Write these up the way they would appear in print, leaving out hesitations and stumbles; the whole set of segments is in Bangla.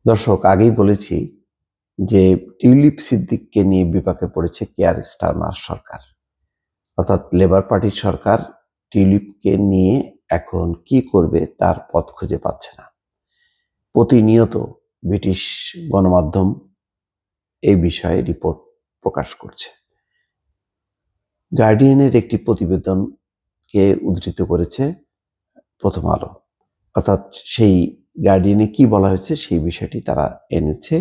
দর্শক, আগেই বলেছি যে টিউলিপ সিদ্দিককে নিয়ে বিপাকে পড়েছে কেয়ার স্টারমার সরকার, অর্থাৎ লেবার পার্টির সরকার টিউলিপকে নিয়ে এখন কি করবে তার পথ খুঁজে পাচ্ছে না। প্রতিনিয়ত ব্রিটিশ গণমাধ্যম এই বিষয়ে রিপোর্ট প্রকাশ করছে। গার্ডিয়ানের একটি প্রতিবেদনকে উদ্ধৃত করেছে প্রথম আলো, অর্থাৎ সেই গার্ডিয়ানে কি বলা হয়েছে সেই বিষয়টি তারা এনেছে।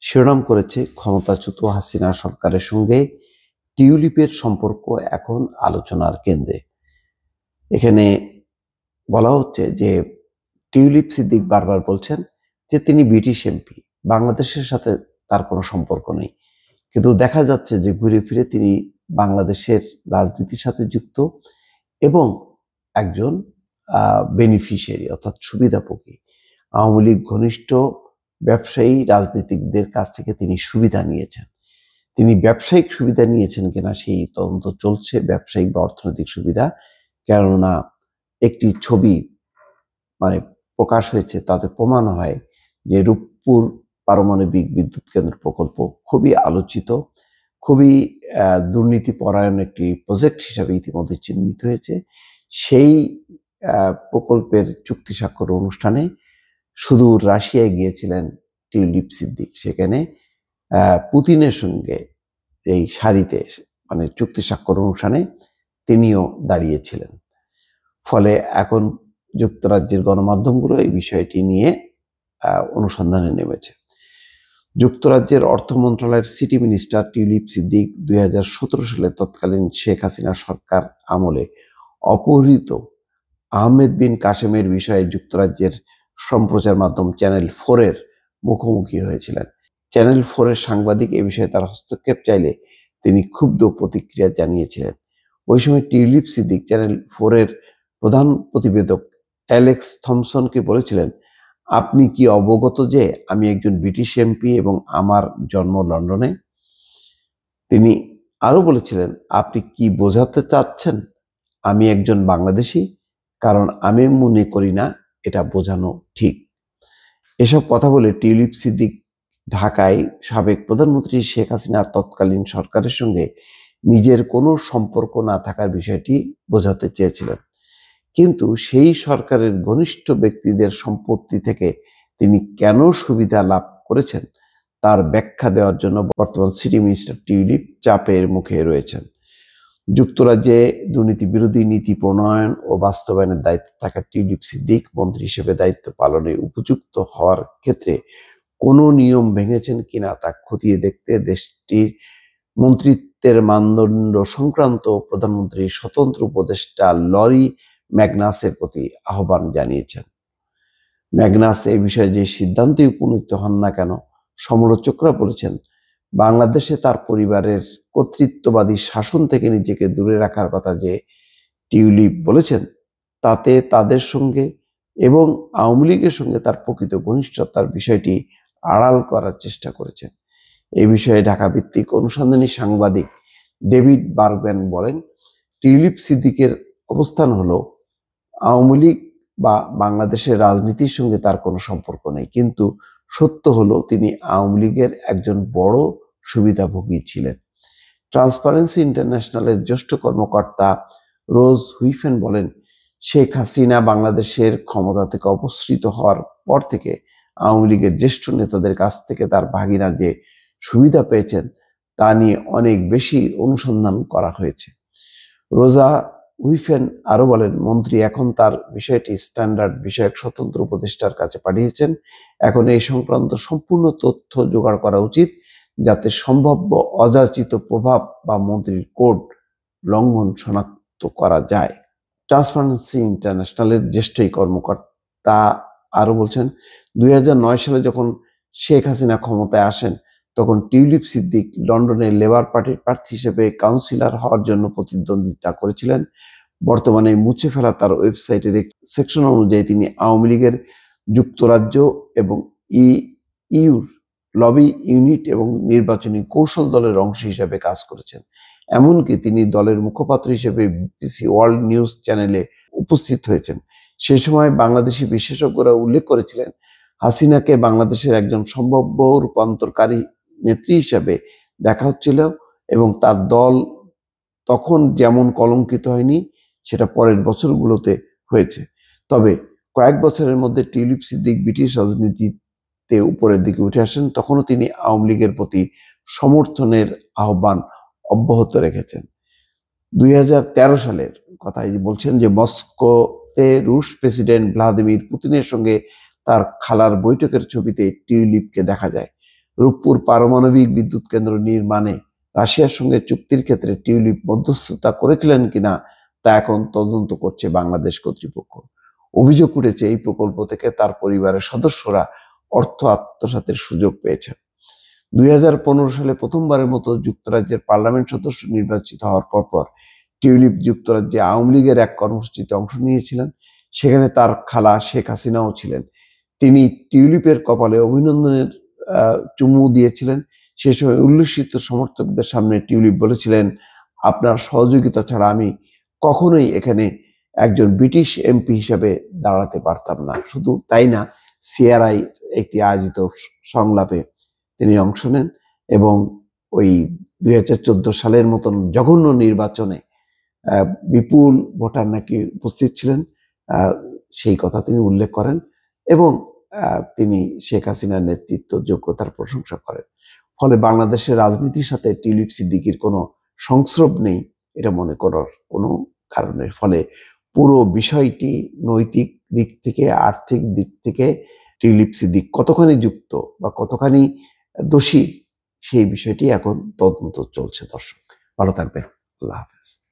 শিরোনাম করেছে, ক্ষমতাচ্যুত হাসিনা সরকারের সঙ্গে টিউলিপের সম্পর্ক এখন আলোচনার কেন্দ্রে। এখানে বলা হচ্ছে যে টিউলিপ সিদ্দিক বারবার বলছেন যে তিনি ব্রিটিশ এমপি, বাংলাদেশের সাথে তার কোনো সম্পর্ক নেই, কিন্তু দেখা যাচ্ছে যে ঘুরে ফিরে তিনি বাংলাদেশের রাজনীতির সাথে যুক্ত এবং একজন বেনিফিশিয়ারি অর্থাৎ সুবিধাভোগী। আওয়ামী লীগ ঘনিষ্ঠ ব্যবসায়ী রাজনীতিকদের কাছ থেকে তিনি সুবিধা নিয়েছেন। তিনি ব্যবসায়িক সুবিধা নিয়েছেন কিনা সেই তদন্ত চলছে, ব্যবসায়িক বা অর্থনৈতিক সুবিধা। কেননা একটি ছবি প্রকাশ হয়েছে, তাতে প্রমাণ হয় যে রূপপুর পারমাণবিক বিদ্যুৎ কেন্দ্র প্রকল্প খুবই আলোচিত, খুবই দুর্নীতি পরায়ণ একটি প্রজেক্ট হিসাবে ইতিমধ্যে চিহ্নিত হয়েছে। সেই প্রকল্পের চুক্তি স্বাক্ষর অনুষ্ঠানে সুদূর রাশিয়ায় গিয়েছিলেন টিউলিপ সিদ্দিক। সেখানে পুতিনের সঙ্গে এই সারিতে চুক্তি স্বাক্ষর অনুষ্ঠানে তিনিও দাঁড়িয়েছিলেন। ফলে এখন যুক্তরাজ্যের গণমাধ্যমগুলো এই বিষয়টি নিয়ে অনুসন্ধানে নেমেছে। যুক্তরাজ্যের অর্থ মন্ত্রণালয়ের সিটি মিনিস্টার টিউলিপ সিদ্দিক 2017 সালে তৎকালীন শেখ হাসিনা সরকার আমলে অপহৃত আহমেদ বিন কাসেমের বিষয়ে যুক্তরাজ্যের সম্প্রচার মাধ্যম চ্যানেল 4-এর মুখোমুখি হয়েছিলেন। চ্যানেল 4-এর সাংবাদিক এ বিষয়ে তার হস্তক্ষেপ চাইলে তিনি ক্ষুব্ধ প্রতিক্রিয়া জানিয়েছিলেন। ওই সময় টিউলিপ সিদ্দিক চ্যানেল 4-এর প্রধান প্রতিবেদক অ্যালেক্স থমসনকে বলেছিলেন, আপনি কি অবগত যে আমি একজন ব্রিটিশ এমপি এবং আমার জন্ম লন্ডনে? তিনি আরো বলেছিলেন, আপনি কি বোঝাতে চাচ্ছেন আমি একজন বাংলাদেশি? কারণ আমি মনে করি না এটা বোঝানো ঠিক। এসব কথা বলে টিউলিপ সিদ্দিক ঢাকায় সাবেক প্রধানমন্ত্রী শেখ হাসিনার তৎকালীন সরকারের সঙ্গে নিজের কোনো সম্পর্ক না থাকার বিষয়টি বোঝাতে চেয়েছিলেন, কিন্তু সেই সরকারের ঘনিষ্ঠ ব্যক্তিদের সম্পত্তি থেকে তিনি কেন সুবিধা লাভ করেছেন তার ব্যাখ্যা দেওয়ার জন্য বর্তমান সিটি মিনিস্টার টিউলিপ চাপের মুখে রয়েছেন। যুক্তরাজ্যে দুর্নীতি বিরোধী নীতি প্রণয়ন ও বাস্তবায়নের দায়িত্বে থাকা টিউলিপ সিদ্দিক মন্ত্রী হিসেবে দায়িত্ব পালনে উপযুক্ত হওয়ার ক্ষেত্রে কোনো নিয়ম ভেঙেছেন কিনা তা খতিয়ে দেখতে দেশটির মন্ত্রিত্বের মানদণ্ড সংক্রান্ত প্রধানমন্ত্রীর স্বতন্ত্র উপদেষ্টা লরি ম্যাগনাসের প্রতি আহ্বান জানিয়েছেন। ম্যাগনাস এই বিষয়ে যে সিদ্ধান্তে উপনীত হন না কেন, সমালোচকরা বলেছেন বাংলাদেশে তার পরিবারের কর্তৃত্ববাদী শাসন থেকে নিজেকে দূরে রাখার কথা যে টিউলিপ বলেছেন, তাতে তাদের সঙ্গে এবং আওয়ামী লীগের সঙ্গে তার প্রকৃত ঘনিষ্ঠতার বিষয়টি আড়াল করার চেষ্টা করেছেন। এই বিষয়ে ঢাকা ভিত্তিক অনুসন্ধানী সাংবাদিক ডেভিড বার্গম্যান বলেন, টিউলিপ সিদ্দিকের অবস্থান হলো আওয়ামী লীগ বা বাংলাদেশের রাজনীতির সঙ্গে তার কোনো সম্পর্ক নেই, কিন্তু সত্য হলো তিনি আওয়ামী লীগের একজন বড় সুবিধাভোগী ছিলেন। ট্রান্সপারেন্সি ইন্টারন্যাশনালের জ্যেষ্ঠ কর্মকর্তা রোজ হুইফেন বলেন, শেখ হাসিনা বাংলাদেশের ক্ষমতা থেকে অপসৃত হওয়ার পর থেকে আওয়ামী লীগের জ্যেষ্ঠ নেতাদের কাছ থেকে তার ভাগিনা যে সুবিধা পেয়েছেন তা নিয়ে অনেক বেশি অনুসন্ধান করা হয়েছে। রোজা হুইফেন আরো বলেন, মন্ত্রী এখন তার বিষয়টি স্ট্যান্ডার্ড বিষয়ক স্বতন্ত্র উপদেষ্টার কাছে পাঠিয়েছেন। এখন এই সংক্রান্ত সম্পূর্ণ তথ্য জোগাড় করা উচিত, যাতে সম্ভাব্য অযাচিত প্রভাব বা মন্ত্রীর কোড লঙ্ঘন শনাক্ত করা যায়। ট্রান্সপারেন্সি ইন্টারন্যাশনালের জ্যেষ্ঠ এই কর্মকর্তা আরো বলছেন, 2009 সালে যখন শেখ হাসিনা ক্ষমতায় আসেন তখন টিউলিপ সিদ্দিক লন্ডনের লেবার পার্টির প্রার্থী হিসেবে কাউন্সিলর হওয়ার জন্য প্রতিদ্বন্দ্বিতা করেছিলেন। বর্তমানে মুছে ফেলা তার ওয়েবসাইটের একটি সেকশন অনুযায়ী তিনি আওয়ামী লীগের যুক্তরাজ্য এবং ইউর লবি ইউনিট এবং নির্বাচনী কৌশল দলের অংশ হিসেবে কাজ করেছেন। এমনকি তিনি দলের মুখপাত্র হিসেবে বিবিসি ওয়ার্ল্ড নিউজ চ্যানেলে উপস্থিত হয়েছেন। সেই সময় বাংলাদেশি বিশেষজ্ঞরা উল্লেখ করেছিলেন, হাসিনাকে বাংলাদেশের একজন সম্ভাব্য রূপান্তরকারী নেত্রী হিসেবে দেখা হচ্ছিল, এবং তার দল তখন যেমন কলঙ্কিত হয়নি সেটা পরের বছরগুলোতে হয়েছে। তবে কয়েক বছরের মধ্যে টিউলিপ সিদ্দিক ব্রিটিশ রাজনীতিতে উপরের দিকে উঠে আসেন। তখনও তিনি আওয়ামী লীগের প্রতি সমর্থনের আহ্বান অব্যাহত রেখেছেন। 2013 সালের কথাই বলছেন যে মস্কোতে রুশ প্রেসিডেন্ট ভ্লাদিমির পুতিনের সঙ্গে তার খালার বৈঠকের ছবিতে টিউলিপকে দেখা যায়। রূপপুর পারমাণবিক বিদ্যুৎ কেন্দ্র নির্মাণে রাশিয়ার সঙ্গে চুক্তির ক্ষেত্রে টিউলিপ মধ্যস্থতা করেছিলেন কিনা তা এখন তদন্ত করছে বাংলাদেশ কর্তৃপক্ষ। অভিযোগ উঠেছে এই প্রকল্প থেকে তার পরিবারের সদস্যরা অর্থ আত্মসাতের সুযোগ পেয়েছেন। 2015 সালে প্রথমবারের মতো যুক্তরাজ্যের পার্লামেন্ট সদস্য নির্বাচিত হওয়ার পরপর টিউলিপ যুক্তরাজ্যে আওয়ামী লীগের এক কর্মসূচিতে অংশ নিয়েছিলেন। সেখানে তার খালা শেখ হাসিনাও ছিলেন। তিনি টিউলিপের কপালে অভিনন্দনের চুমু দিয়েছিলেন। সে সময় উল্লসিত সমর্থকদের সামনে টিউলিপ বলেছিলেন, আপনার সহযোগিতা ছাড়া আমি কখনোই এখানে একজন ব্রিটিশ এমপি হিসেবে দাঁড়াতে পারতাম না। শুধু তাই না, সিআরআই একটি আয়োজিত সংলাপে তিনি অংশ নেন এবং ওই 2014 সালের মতন জঘন্য নির্বাচনে বিপুল ভোটার নাকি উপস্থিত ছিলেন, সেই কথা তিনি উল্লেখ করেন এবং তিনি শেখ হাসিনার নেতৃত্ব যোগ্যতার প্রশংসা করেন। ফলে বাংলাদেশের রাজনীতির সাথে টিউলিপ সিদ্দিকীর কোনো সংস্রব নেই এটা মনে করার কোনো কারণের। ফলে পুরো বিষয়টি নৈতিক দিক থেকে, আর্থিক দিক থেকে টিউলিপ সিদ্দিক কতখানি যুক্ত বা কতখানি দোষী সেই বিষয়টি এখন তদন্ত চলছে। দর্শক ভালো থাকবেন, আল্লাহ হাফেজ।